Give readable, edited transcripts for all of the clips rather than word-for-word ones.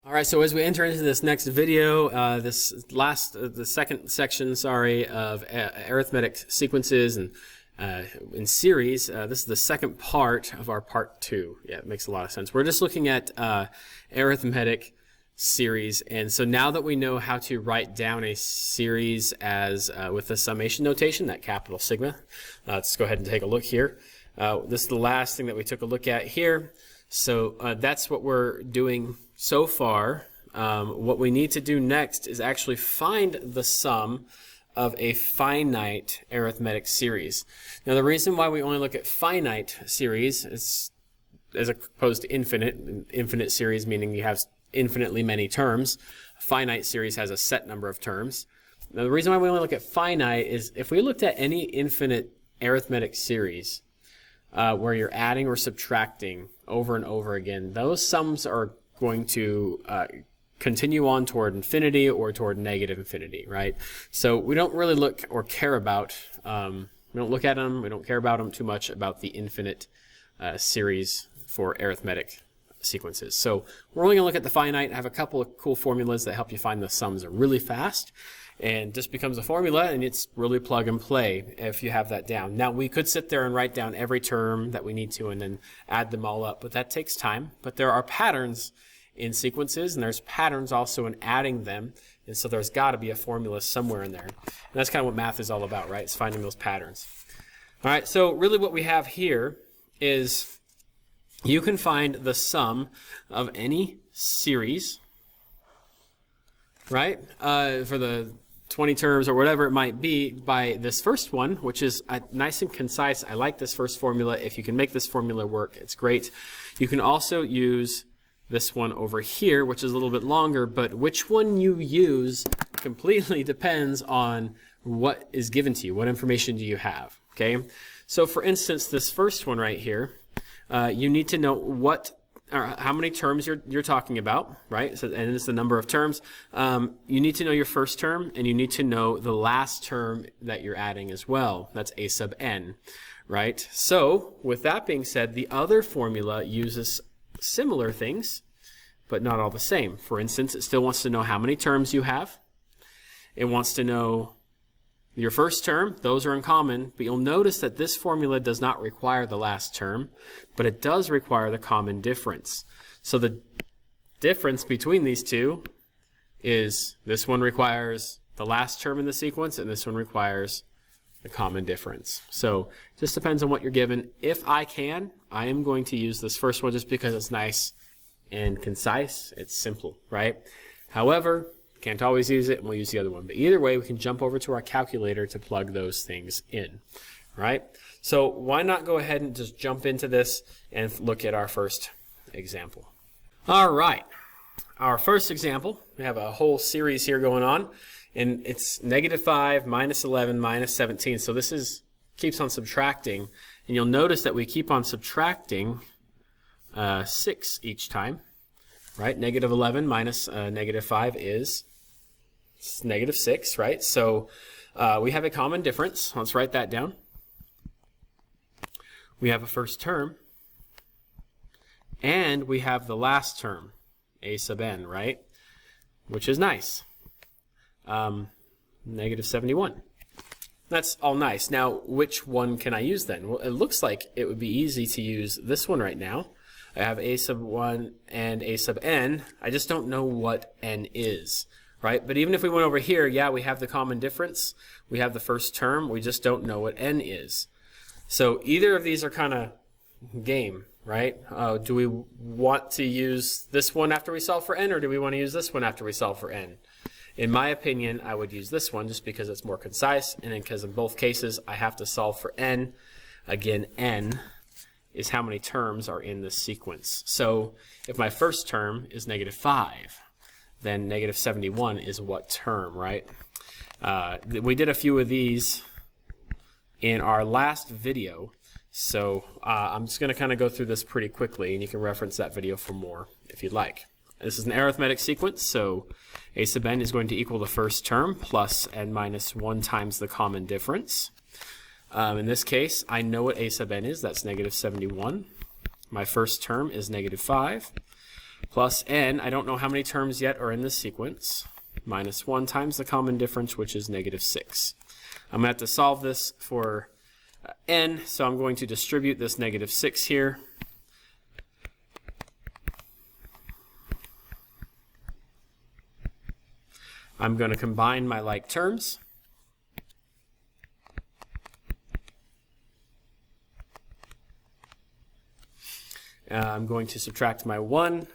All right, so as we enter into this next video, the second section, of arithmetic sequences and in series, this is the second part of our part 2. Yeah, it makes a lot of sense. We're just looking at arithmetic series, and so now that we know how to write down a series as with the summation notation, that capital sigma, let's go ahead and take a look here. This is the last thing that we took a look at here. So that's what we're doing so far. What we need to do next is actually find the sum of a finite arithmetic series. Now, the reason why we only look at finite series is, as opposed to infinite series, meaning you have infinitely many terms. A finite series has a set number of terms. Now, the reason why we only look at finite is if we looked at any infinite arithmetic series, where you're adding or subtracting over and over again, those sums are going to continue on toward infinity or toward negative infinity, right? So we don't really look or care about, we don't look at them, we don't care about them too much about the infinite series for arithmetic sequences. So we're only going to look at the finite. I have a couple of cool formulas that help you find the sums really fast. And just becomes a formula, and it's really plug and play if you have that down. Now, we could sit there and write down every term that we need to and then add them all up, but that takes time. But there are patterns in sequences, and there's patterns also in adding them, and so there's got to be a formula somewhere in there. And that's kind of what math is all about, right? It's finding those patterns. All right, so really what we have here is you can find the sum of any series, right, for the 20 terms or whatever it might be by this first one, which is nice and concise. I like this first formula. If you can make this formula work, it's great. You can also use this one over here, which is a little bit longer, but which one you use completely depends on what is given to you. What information do you have? Okay. So for instance, this first one right here, you need to know how many terms you're talking about, right? So, and it's the number of terms. You need to know your first term, and you need to know the last term that you're adding as well. That's a sub n, right? So with that being said, the other formula uses similar things, but not all the same. For instance, it still wants to know how many terms you have. It wants to know your first term. Those are in common, but you'll notice that this formula does not require the last term, but it does require the common difference. So the difference between these two is this one requires the last term in the sequence, and this one requires the common difference. So it just depends on what you're given. If I can, I am going to use this first one just because it's nice and concise. It's simple, right? However, can't always use it, and we'll use the other one. But either way, we can jump over to our calculator to plug those things in, right? So why not go ahead and just jump into this and look at our first example. All right, our first example, we have a whole series here going on, and it's -5, -11, -17. So this keeps on subtracting, and you'll notice that we keep on subtracting 6 each time, right? -11 minus -5 is -6, right? So we have a common difference. Let's write that down. We have a first term, and we have the last term, a sub n, right? Which is nice. -71. That's all nice. Now, which one can I use then? Well, it looks like it would be easy to use this one right now. I have a sub 1 and a sub n. I just don't know what n is, right? But even if we went over here, yeah, we have the common difference. We have the first term. We just don't know what n is. So either of these are kind of game, right? Do we want to use this one after we solve for n, or do we want to use this one after we solve for n? In my opinion, I would use this one just because it's more concise, and because in both cases I have to solve for n. Again, n is how many terms are in this sequence. So if my first term is -5, then -71 is what term, right? We did a few of these in our last video, so I'm just going to kind of go through this pretty quickly, and you can reference that video for more if you'd like. This is an arithmetic sequence, so a sub n is going to equal the first term plus n minus 1 times the common difference. In this case, I know what a sub n is. That's -71. My first term is -5 plus n, I don't know how many terms yet are in this sequence, minus 1 times the common difference, which is negative 6. I'm going to have to solve this for n, so I'm going to distribute this negative 6 here. I'm going to combine my like terms. I'm going to subtract my 1.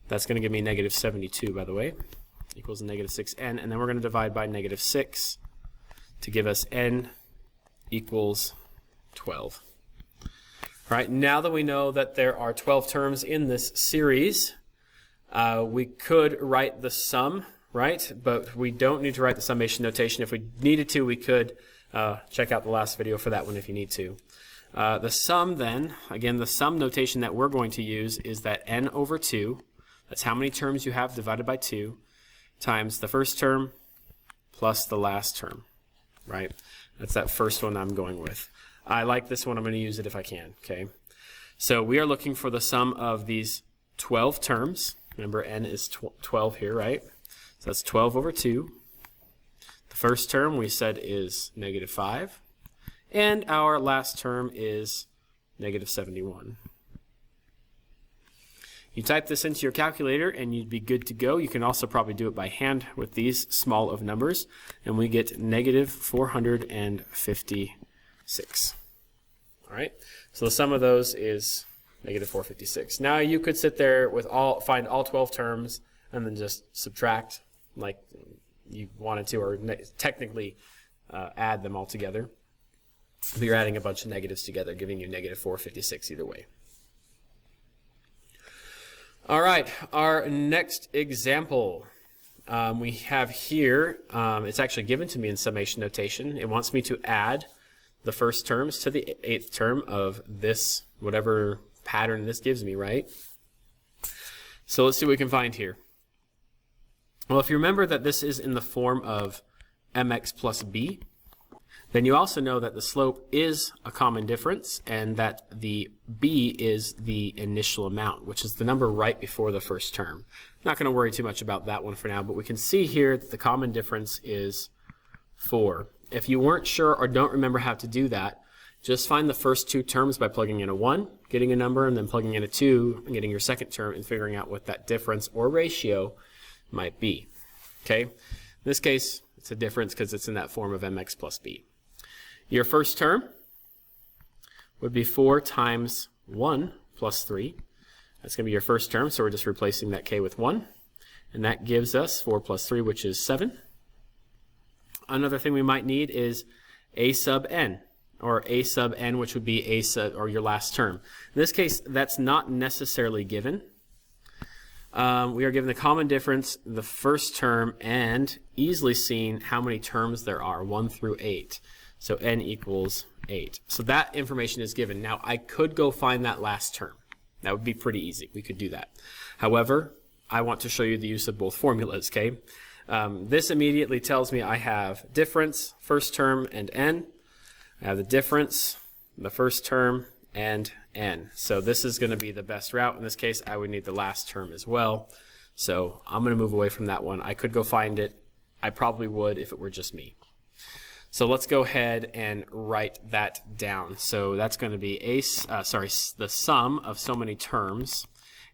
That's going to give me negative 72, by the way, equals negative 6n. And then we're going to divide by negative 6 to give us n equals 12. All right, now that we know that there are 12 terms in this series, we could write the sum, right? But we don't need to write the summation notation. If we needed to, we could check out the last video for that one if you need to. The sum then, again, the sum notation that we're going to use is that n over 2, that's how many terms you have divided by 2, times the first term plus the last term, right? That's that first one I'm going with. I like this one. I'm going to use it if I can, okay? So we are looking for the sum of these 12 terms. Remember, n is 12 here, right? So that's 12 over 2. The first term we said is negative 5. And our last term is negative 71. You type this into your calculator and you'd be good to go. You can also probably do it by hand with these small of numbers. And we get negative 456. All right, so the sum of those is negative 456. Now you could sit there with find all 12 terms and then just subtract like you wanted to, or technically add them all together. But you're adding a bunch of negatives together, giving you negative 456 either way. All right, our next example we have here, it's actually given to me in summation notation. It wants me to add the first terms to the 8th term of this, whatever pattern this gives me, right? So let's see what we can find here. Well, if you remember that this is in the form of mx plus b, then you also know that the slope is a common difference and that the b is the initial amount, which is the number right before the first term. Not going to worry too much about that one for now, but we can see here that the common difference is 4. If you weren't sure or don't remember how to do that, just find the first 2 terms by plugging in a 1, getting a number, and then plugging in a 2 and getting your second term and figuring out what that difference or ratio might be. Okay? In this case, it's a difference because it's in that form of mx plus b. Your first term would be 4 times 1 plus 3. That's going to be your first term, so we're just replacing that k with 1. And that gives us 4 plus 3, which is 7. Another thing we might need is a sub n, or a sub n, which would be a sub, or your last term. In this case, that's not necessarily given. We are given the common difference, the first term, and easily seen how many terms there are, 1 through 8. So n equals 8. So that information is given. Now, I could go find that last term. That would be pretty easy. We could do that. However, I want to show you the use of both formulas, okay? This immediately tells me I have difference, first term, and n. I have the difference, the first term, and n. So this is going to be the best route. In this case, I would need the last term as well. So I'm going to move away from that one. I could go find it. I probably would if it were just me. So let's go ahead and write that down. So that's going to be the sum of so many terms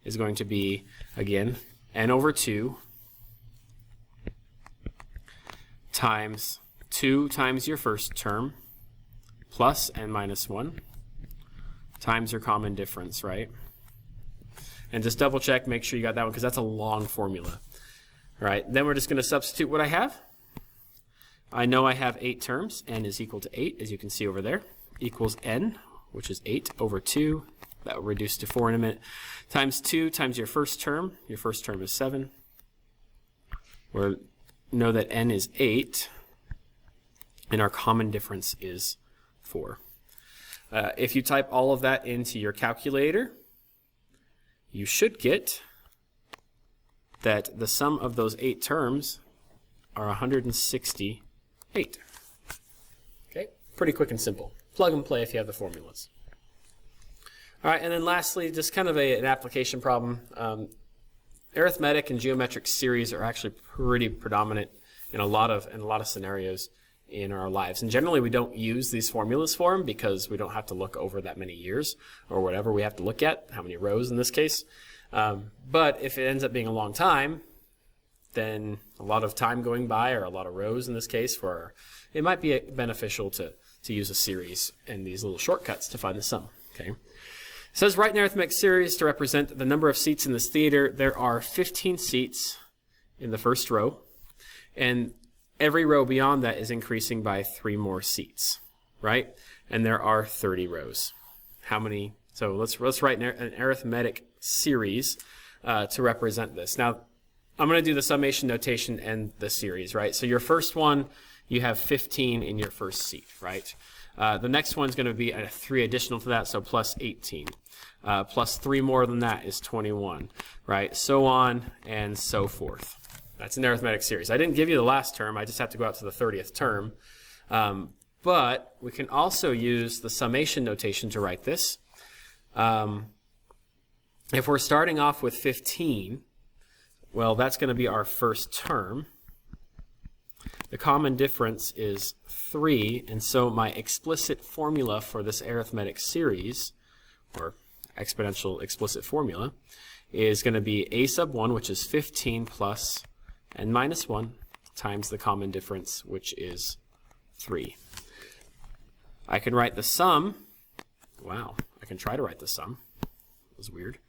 is going to be, again, n over 2 times 2 times your first term plus n minus 1 times your common difference, right? And just double check, make sure you got that one because that's a long formula. All right, then we're just going to substitute what I have. I know I have 8 terms. N is equal to 8, as you can see over there, equals n, which is 8 over 2. That will reduce to 4 in a minute, times 2 times your first term. Your first term is 7. We know that n is 8, and our common difference is 4. If you type all of that into your calculator, you should get that the sum of those 8 terms are 168. Okay, pretty quick and simple. plug and play if you have the formulas. All right, and then lastly, just kind of an application problem. Arithmetic and geometric series are actually pretty predominant in a lot of scenarios in our lives. And generally we don't use these formulas for them because we don't have to look over that many years or whatever we have to look at, how many rows in this case. But if it ends up being a long time, then a lot of time going by, or a lot of rows in this case, it might be beneficial to use a series and these little shortcuts to find the sum. Okay. It says, write an arithmetic series to represent the number of seats in this theater. There are 15 seats in the first row, and every row beyond that is increasing by 3 more seats, right? And there are 30 rows. How many? So let's write an arithmetic series to represent this. Now, I'm going to do the summation notation and the series, right? So your first one, you have 15 in your first seat, right? The next one's going to be 3 additional to that, so plus 18. Plus 3 more than that is 21, right? So on and so forth. That's an arithmetic series. I didn't give you the last term. I just have to go out to the 30th term. But we can also use the summation notation to write this. If we're starting off with 15, well, that's going to be our first term. The common difference is 3, and so my explicit formula for this arithmetic series, or exponential explicit formula, is going to be a sub 1, which is 15 plus n minus 1 times the common difference, which is 3. I can write the sum. Wow, I can try to write the sum. That was weird.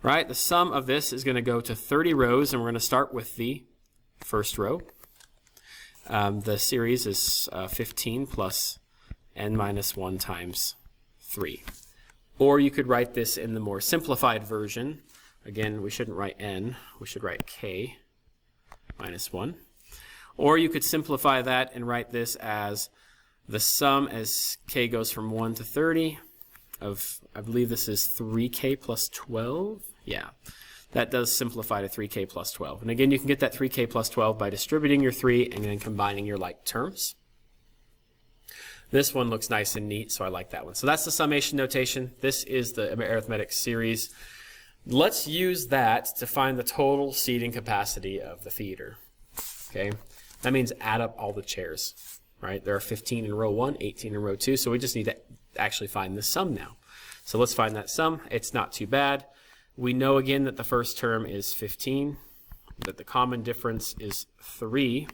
Right, the sum of this is going to go to 30 rows, and we're going to start with the first row. The series is 15 plus n minus 1 times 3. Or you could write this in the more simplified version. Again, we shouldn't write n, we should write k minus 1. Or you could simplify that and write this as the sum as k goes from 1 to 30 of, I believe this is 3k plus 12. Yeah, that does simplify to 3k plus 12. And again, you can get that 3k plus 12 by distributing your 3 and then combining your like terms. This one looks nice and neat, so I like that one. So that's the summation notation. This is the arithmetic series. Let's use that to find the total seating capacity of the theater. Okay, that means add up all the chairs, right? There are 15 in row 1, 18 in row 2, so we just need to actually find the sum now. So let's find that sum. It's not too bad. We know again that the first term is 15, that the common difference is 3.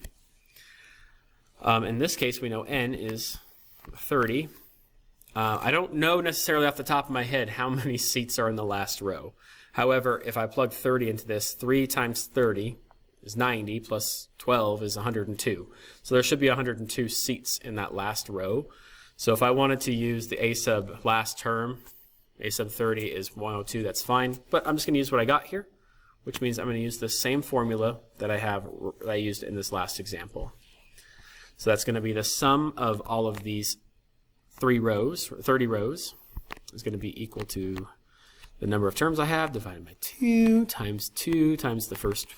In this case, we know n is 30. I don't know necessarily off the top of my head how many seats are in the last row. However, if I plug 30 into this, 3 times 30 is 90, plus 12 is 102. So there should be 102 seats in that last row. So if I wanted to use the a sub last term, a sub 30 is 102, that's fine. But I'm just going to use what I got here, which means I'm going to use the same formula that I used in this last example. So that's going to be the sum of all of these 30 rows is going to be equal to the number of terms I have divided by 2 times the first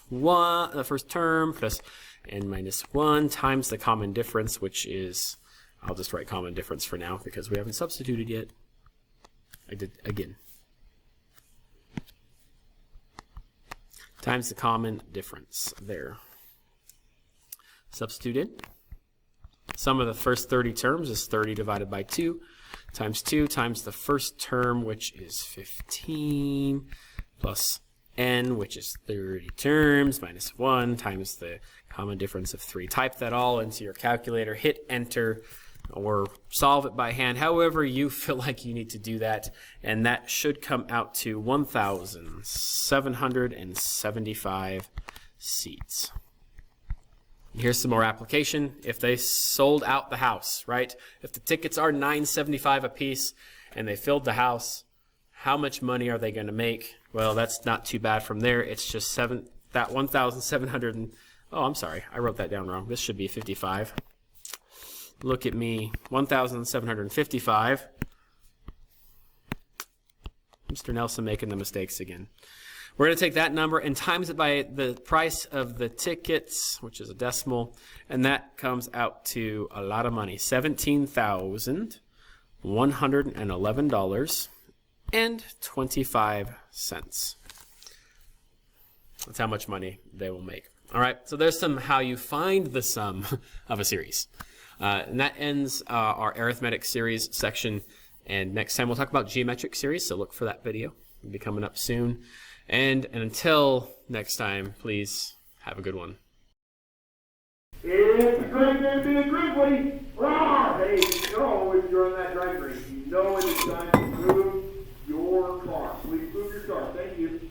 term plus n minus 1 times the common difference, which is, I'll just write common difference for now because we haven't substituted yet. I did again. Times the common difference there. Substitute in. Sum of the first 30 terms is 30 divided by 2 times the first term, which is 15, plus n, which is 30 terms, minus 1 times the common difference of 3. Type that all into your calculator, hit enter, or solve it by hand, however you feel like you need to do that, and that should come out to 1,775 seats. Here's some more application. If they sold out the house, right? If the tickets are $9.75 a piece and they filled the house, how much money are they going to make? Well, that's not too bad from there. It's just 1,700. Oh, I'm sorry. I wrote that down wrong. This should be 55. Look at me. 1,755. Mr. Nelson making the mistakes again. We're going to take that number and times it by the price of the tickets, which is a decimal, and that comes out to a lot of money. 17,000 $111.25. That's how much money they will make. All right, so there's some how you find the sum of a series. And that ends our arithmetic series section. And next time we'll talk about geometric series, so look for that video. It'll be coming up soon. And until next time, please have a good one. It's a great day to be a Grizzly. Rah! Hey, you know if you're on that drag race, you know it is time to move your car. Please move your car. Thank you.